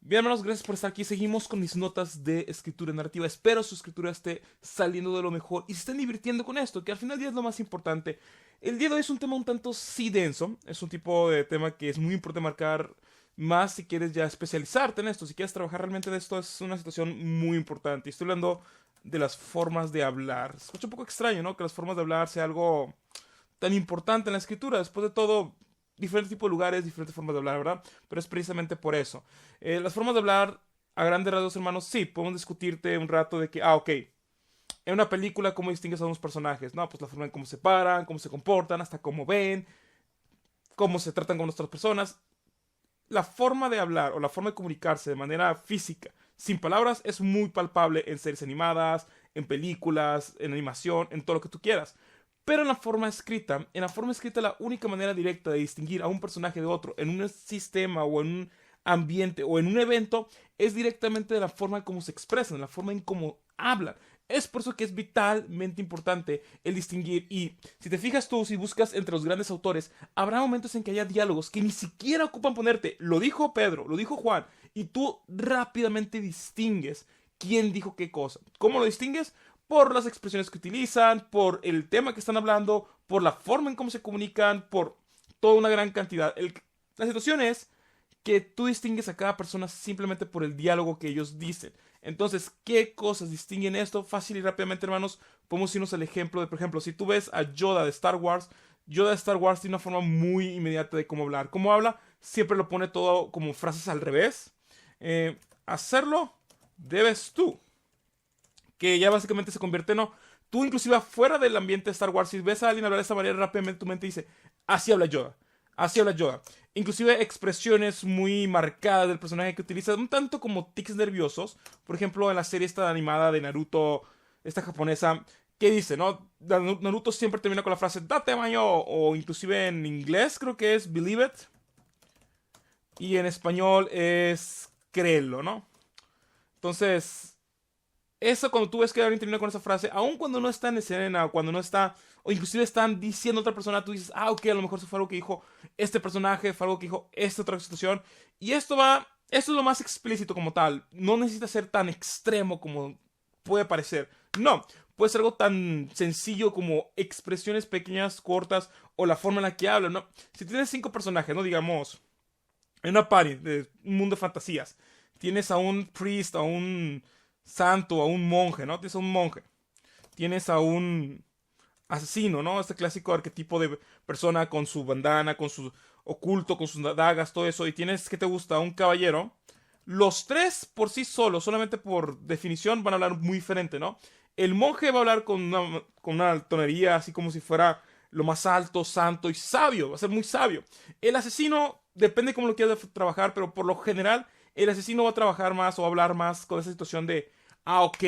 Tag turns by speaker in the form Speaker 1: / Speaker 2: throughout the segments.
Speaker 1: Bien, hermanos, gracias por estar aquí. Seguimos con mis notas de escritura narrativa. Espero su escritura esté saliendo de lo mejor y se estén divirtiendo con esto, que al final del día es lo más importante. El día de hoy es un tema un tanto sí denso. Es un tipo de tema que es muy importante marcar más si quieres ya especializarte en esto. Si quieres trabajar realmente de esto, es una situación muy importante. Y estoy hablando de las formas de hablar. Se escucha un poco extraño, ¿no? Que las formas de hablar sea algo tan importante en la escritura. Después de todo, diferentes tipos de lugares, diferentes formas de hablar, ¿verdad? Pero es precisamente por eso. Las formas de hablar, a grandes rasgos, hermanos, sí, podemos discutirte un rato de que, ok, en una película, ¿cómo distingues a unos personajes? No, pues la forma en cómo se paran, cómo se comportan, hasta cómo ven, cómo se tratan con otras personas. La forma de hablar o la forma de comunicarse de manera física, sin palabras, es muy palpable en series animadas, en películas, en animación, en todo lo que tú quieras. Pero en la forma escrita, la única manera directa de distinguir a un personaje de otro en un sistema o en un ambiente o en un evento es directamente de la forma en cómo se expresan, la forma en cómo hablan. Es por eso que es vitalmente importante el distinguir. Y si te fijas tú, si buscas entre los grandes autores, habrá momentos en que haya diálogos que ni siquiera ocupan ponerte, lo dijo Pedro, lo dijo Juan, y tú rápidamente distingues quién dijo qué cosa. ¿Cómo lo distingues? Por las expresiones que utilizan, por el tema que están hablando, por la forma en cómo se comunican, por toda una gran cantidad. La situación es que tú distingues a cada persona simplemente por el diálogo que ellos dicen. Entonces, ¿qué cosas distinguen esto? Fácil y rápidamente, hermanos, podemos irnos al ejemplo de, por ejemplo, si tú ves a Yoda de Star Wars tiene una forma muy inmediata de cómo hablar. ¿Cómo habla? Siempre lo pone todo como frases al revés. Hacerlo debes tú, que ya básicamente se convierte en no. Tú inclusive afuera del ambiente de Star Wars, si ves a alguien hablar de esa manera, rápidamente tu mente dice, así habla Yoda, así habla Yoda. Inclusive expresiones muy marcadas del personaje que utiliza, un tanto como tics nerviosos. Por ejemplo, en la serie esta animada de Naruto, esta japonesa, ¿qué dice, no? Naruto siempre termina con la frase, date maño, o inclusive en inglés creo que es believe it, y en español es créelo, ¿no? Entonces, eso cuando tú ves que alguien termina con esa frase, aun cuando no está en escena, o cuando no está, o inclusive están diciendo a otra persona, tú dices, ah, ok, a lo mejor eso fue algo que dijo este personaje, fue algo que dijo esta otra situación. Y esto es lo más explícito como tal. No necesita ser tan extremo como puede parecer. No, puede ser algo tan sencillo como expresiones pequeñas, cortas, o la forma en la que hablan, ¿no? Si tienes cinco personajes, ¿no? Digamos, en una party de un mundo de fantasías, tienes a un priest, a un santo, a un monje, ¿no? Tienes a un monje. Tienes a un asesino, ¿no? Este clásico arquetipo de persona con su bandana, con su oculto, con sus dagas, todo eso. Y tienes, ¿qué te gusta? Un caballero. Los tres por sí solos, solamente por definición, van a hablar muy diferente, ¿no? El monje va a hablar con una tonería así como si fuera lo más alto, santo y sabio. Va a ser muy sabio. El asesino, depende cómo lo quieras trabajar, pero por lo general, el asesino va a trabajar más o va a hablar más con esa situación de, ah, ok,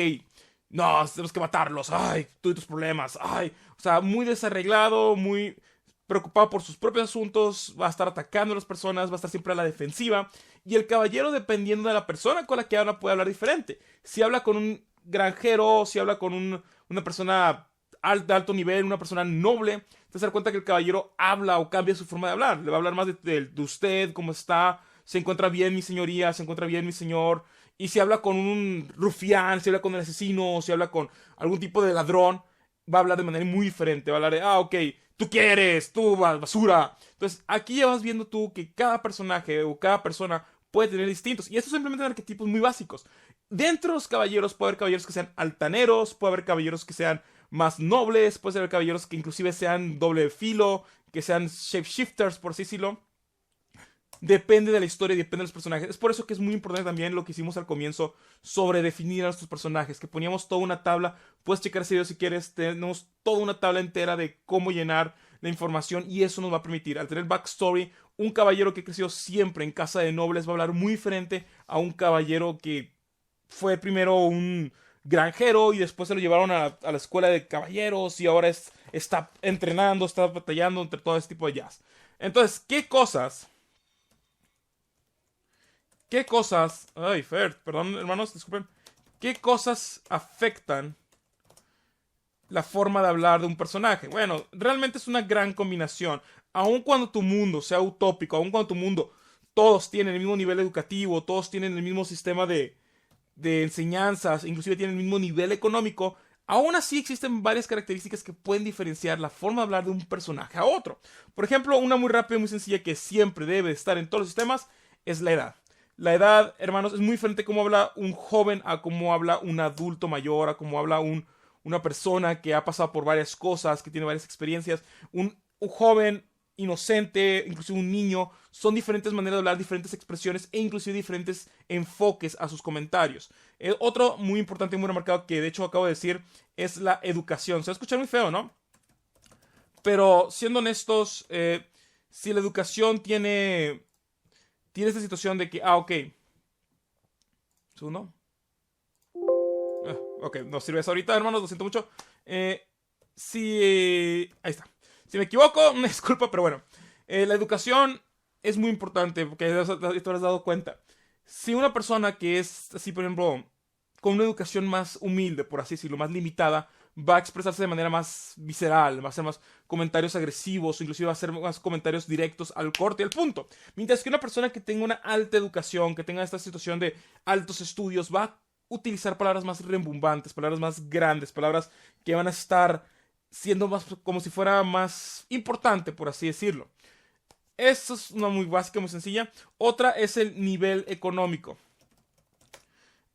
Speaker 1: no, tenemos que matarlos, ay, tú y tus problemas, ay. O sea, muy desarreglado, muy preocupado por sus propios asuntos, va a estar atacando a las personas, va a estar siempre a la defensiva. Y el caballero, dependiendo de la persona con la que habla, puede hablar diferente. Si habla con un granjero, si habla con una persona de alto nivel, una persona noble, te das cuenta que el caballero habla o cambia su forma de hablar. Le va a hablar más de usted, cómo está, se encuentra bien mi señoría, se encuentra bien mi señor. Y si habla con un rufián, si habla con el asesino, si habla con algún tipo de ladrón, va a hablar de manera muy diferente. Va a hablar de, ah, ok, tú quieres, tú basura. Entonces, aquí ya vas viendo tú que cada personaje o cada persona puede tener distintos. Y estos simplemente son arquetipos muy básicos. Dentro de los caballeros puede haber caballeros que sean altaneros, puede haber caballeros que sean más nobles, puede haber caballeros que inclusive sean doble filo, que sean shapeshifters, por así decirlo. Depende de la historia y depende de los personajes. Es por eso que es muy importante también lo que hicimos al comienzo sobre definir a nuestros personajes, que poníamos toda una tabla. Puedes checar ese video si quieres. Tenemos toda una tabla entera de cómo llenar la información y eso nos va a permitir, al tener backstory, un caballero que creció siempre en casa de nobles va a hablar muy diferente a un caballero que fue primero un granjero y después se lo llevaron a la escuela de caballeros y ahora está entrenando, está batallando entre todo este tipo de jazz. Entonces, ay, Fer, perdón, hermanos, disculpen, qué cosas afectan la forma de hablar de un personaje? Bueno, realmente es una gran combinación. Aun cuando tu mundo sea utópico, aun cuando tu mundo todos tienen el mismo nivel educativo, todos tienen el mismo sistema de enseñanzas, inclusive tienen el mismo nivel económico, aún así existen varias características que pueden diferenciar la forma de hablar de un personaje a otro. Por ejemplo, una muy rápida y muy sencilla que siempre debe estar en todos los sistemas es la edad. La edad, hermanos, es muy diferente cómo habla un joven a cómo habla un adulto mayor, a cómo habla una persona que ha pasado por varias cosas, que tiene varias experiencias. Un joven inocente, inclusive un niño, son diferentes maneras de hablar, diferentes expresiones e inclusive diferentes enfoques a sus comentarios. Otro muy importante y muy remarcado que de hecho acabo de decir es la educación. Se va a escuchar muy feo, ¿no? Pero siendo honestos, si la educación tiene esta situación de que, ok, ¿segundo? Ok, no sirve eso ahorita, hermanos, lo siento mucho. Ahí está. Si me equivoco, me disculpa, pero bueno. La educación es muy importante, porque te habrás dado cuenta. Si una persona que es así, por ejemplo, con una educación más humilde, por así decirlo, más limitada, va a expresarse de manera más visceral, va a hacer más comentarios agresivos, inclusive va a hacer más comentarios directos al corte y al punto. Mientras que una persona que tenga una alta educación, que tenga esta situación de altos estudios, va a utilizar palabras más rembombantes, palabras más grandes, palabras que van a estar siendo más como si fuera más importante, por así decirlo. Eso es una muy básica, muy sencilla. Otra es el nivel económico.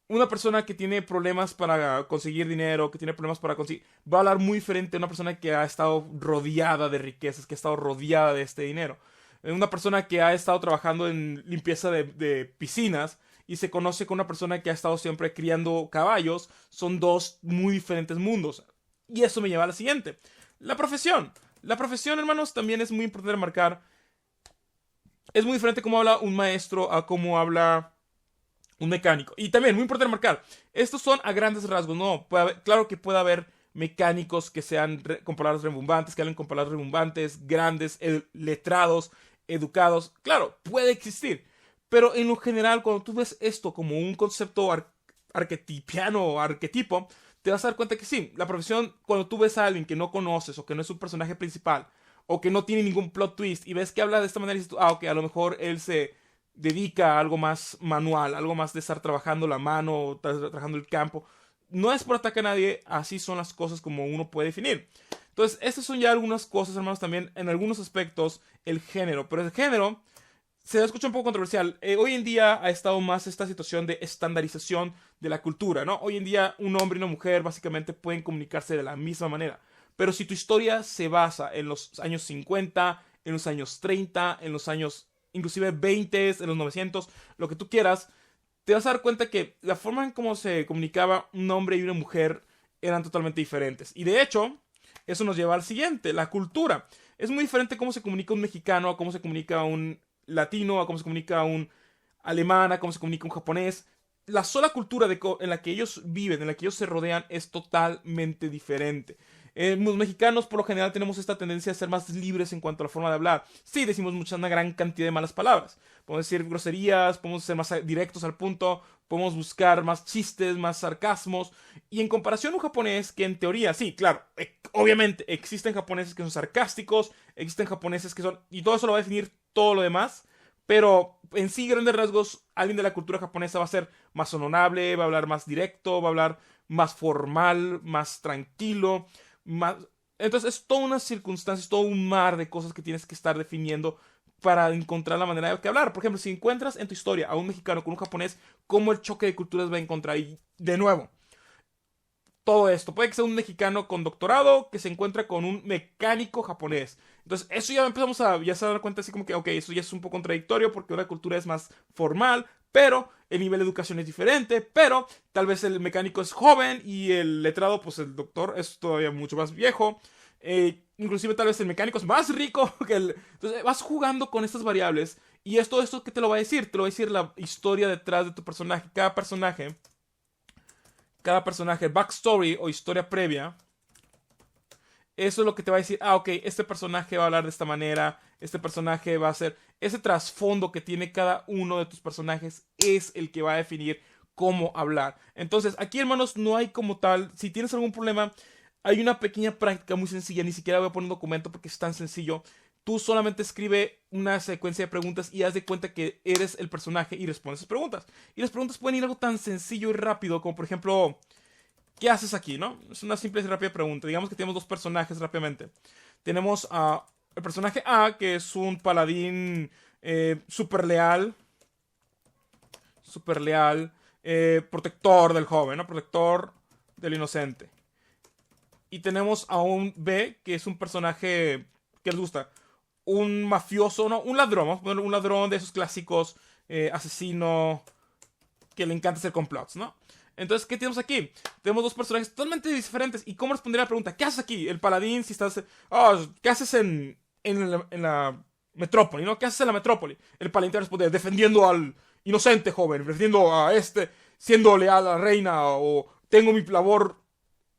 Speaker 1: Una persona que tiene problemas para conseguir dinero, que tiene problemas para conseguir, va a hablar muy diferente a una persona que ha estado rodeada de riquezas, que ha estado rodeada de este dinero. Una persona que ha estado trabajando en limpieza de piscinas y se conoce con una persona que ha estado siempre criando caballos, son dos muy diferentes mundos. Y eso me lleva a la siguiente. La profesión. La profesión, hermanos, también es muy importante remarcar. Es muy diferente cómo habla un maestro a cómo habla un mecánico. Y también, muy importante remarcar, estos son a grandes rasgos, ¿no? Claro que puede haber mecánicos que sean con palabras rebombantes, que hablen con palabras rebombantes, grandes, letrados, educados. Claro, puede existir. Pero en lo general, cuando tú ves esto como un concepto arquetipiano o arquetipo, te vas a dar cuenta que sí, la profesión, cuando tú ves a alguien que no conoces o que no es un personaje principal o que no tiene ningún plot twist y ves que habla de esta manera y dices tú, ok, a lo mejor él se dedica a algo más manual, algo más de estar trabajando la mano, trabajando el campo. No es por atacar a nadie, así son las cosas como uno puede definir. Entonces, estas son ya algunas cosas, hermanos, también en algunos aspectos el género. Pero el género se escucha un poco controversial. Hoy en día ha estado más esta situación de estandarización de la cultura, ¿no? Hoy en día un hombre y una mujer básicamente pueden comunicarse de la misma manera. Pero si tu historia se basa en los años 50, en los años 30, en los años inclusive 20, en los 900, lo que tú quieras, te vas a dar cuenta que la forma en cómo se comunicaba un hombre y una mujer eran totalmente diferentes. Y de hecho, eso nos lleva al siguiente, la cultura. Es muy diferente cómo se comunica un mexicano a cómo se comunica un latino, a cómo se comunica un alemán, a cómo se comunica un japonés. La sola cultura en la que ellos viven, en la que ellos se rodean, es totalmente diferente. Los mexicanos por lo general tenemos esta tendencia a ser más libres en cuanto a la forma de hablar. Sí, decimos una gran cantidad de malas palabras. Podemos decir groserías, podemos ser más directos al punto, podemos buscar más chistes, más sarcasmos. Y en comparación a un japonés que en teoría, sí, claro, obviamente existen japoneses que son sarcásticos, existen japoneses que son... Y todo eso lo va a definir todo lo demás. Pero en sí, grandes rasgos, alguien de la cultura japonesa va a ser más honorable, va a hablar más directo, va a hablar más formal, más tranquilo. Más... Entonces es toda una circunstancia, es todo un mar de cosas que tienes que estar definiendo para encontrar la manera de que hablar. Por ejemplo, si encuentras en tu historia a un mexicano con un japonés, ¿cómo el choque de culturas va a encontrar? Y de nuevo, todo esto. Puede que sea un mexicano con doctorado que se encuentra con un mecánico japonés. Entonces, eso ya empezamos a ya se dar cuenta así como que, ok, eso ya es un poco contradictorio porque una cultura es más formal, pero el nivel de educación es diferente, pero tal vez el mecánico es joven y el letrado, pues el doctor es todavía mucho más viejo. Inclusive tal vez el mecánico es más rico que el... Entonces, vas jugando con estas variables y esto que te lo va a decir, te lo va a decir la historia detrás de tu personaje. Cada personaje, backstory o historia previa, eso es lo que te va a decir, ok, este personaje va a hablar de esta manera, este personaje va a ser, ese trasfondo que tiene cada uno de tus personajes es el que va a definir cómo hablar. Entonces, aquí, hermanos, no hay como tal, si tienes algún problema, hay una pequeña práctica muy sencilla, ni siquiera voy a poner un documento porque es tan sencillo, Tú solamente escribe una secuencia de preguntas y haz de cuenta que eres el personaje y respondes esas preguntas. Y las preguntas pueden ir algo tan sencillo y rápido como, por ejemplo, ¿qué haces aquí, no? Es una simple y rápida pregunta. Digamos que tenemos dos personajes rápidamente. Tenemos a el personaje A, que es un paladín súper leal, protector del joven, ¿no? Protector del inocente. Y tenemos a un B, que es un personaje que les gusta. Un mafioso, no, un ladrón, vamos a poner un ladrón de esos clásicos, asesino, que le encanta hacer complots, ¿no? Entonces, ¿qué tenemos aquí? Tenemos dos personajes totalmente diferentes. ¿Y cómo responder a la pregunta? ¿Qué haces aquí? El paladín, si estás... ¿qué haces en la metrópoli, ¿no? ¿Qué haces en la metrópoli? El paladín te va a responder, defendiendo al inocente joven, defendiendo a este, siendo leal a la reina, o tengo mi labor.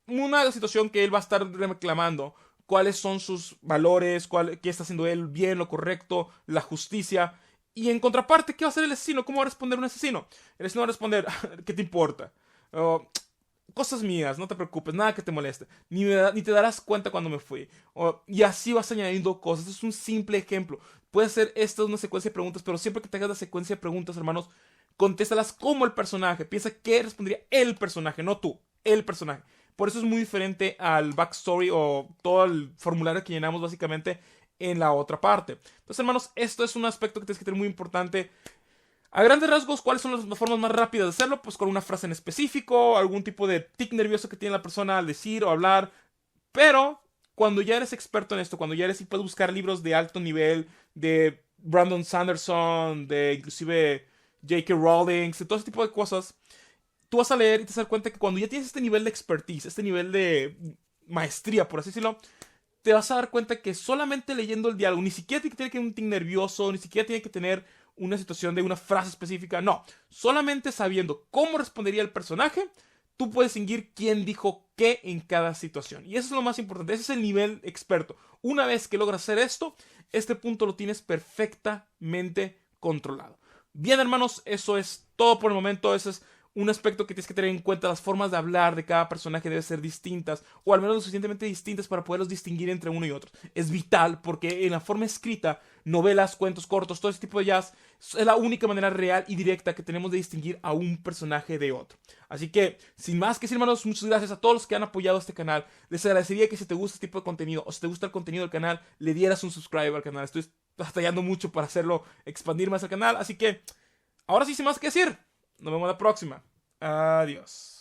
Speaker 1: Una situación que él va a estar reclamando. ¿Cuáles son sus valores? ¿Qué está haciendo él bien, lo correcto, la justicia? Y en contraparte, ¿qué va a hacer el asesino? ¿Cómo va a responder un asesino? El asesino va a responder, ¿qué te importa? Oh, cosas mías, no te preocupes, nada que te moleste. Ni te darás cuenta cuando me fui. Y así vas añadiendo cosas. Es un simple ejemplo. Puede ser esta una secuencia de preguntas, pero siempre que te hagas la secuencia de preguntas, hermanos, contéstalas como el personaje. Piensa qué respondería el personaje, no tú, el personaje. Por eso es muy diferente al backstory o todo el formulario que llenamos básicamente en la otra parte. Entonces, hermanos, esto es un aspecto que tienes que tener muy importante. A grandes rasgos, ¿cuáles son las formas más rápidas de hacerlo? Pues con una frase en específico, algún tipo de tic nervioso que tiene la persona al decir o hablar. Pero cuando ya eres experto en esto, cuando ya eres y puedes buscar libros de alto nivel, de Brandon Sanderson, de inclusive J.K. Rowling, de todo ese tipo de cosas, tú vas a leer y te vas a dar cuenta que cuando ya tienes este nivel de expertise, este nivel de maestría, por así decirlo, te vas a dar cuenta que solamente leyendo el diálogo, ni siquiera tiene que tener un tic nervioso, ni siquiera tiene que tener una situación de una frase específica, no. Solamente sabiendo cómo respondería el personaje, tú puedes distinguir quién dijo qué en cada situación. Y eso es lo más importante, ese es el nivel experto. Una vez que logras hacer esto, este punto lo tienes perfectamente controlado. Bien, hermanos, eso es todo por el momento. Ese es un aspecto que tienes que tener en cuenta. Las formas de hablar de cada personaje deben ser distintas, o al menos lo suficientemente distintas para poderlos distinguir entre uno y otro. Es vital porque en la forma escrita, novelas, cuentos cortos, todo ese tipo de jazz, es la única manera real y directa que tenemos de distinguir a un personaje de otro. Así que, sin más que decir, hermanos, muchas gracias a todos los que han apoyado este canal. Les agradecería que si te gusta este tipo de contenido, o si te gusta el contenido del canal, le dieras un subscribe al canal. Estoy batallando mucho para hacerlo, expandir más el canal. Así que, ahora sí, sin más que decir, nos vemos la próxima. Adiós.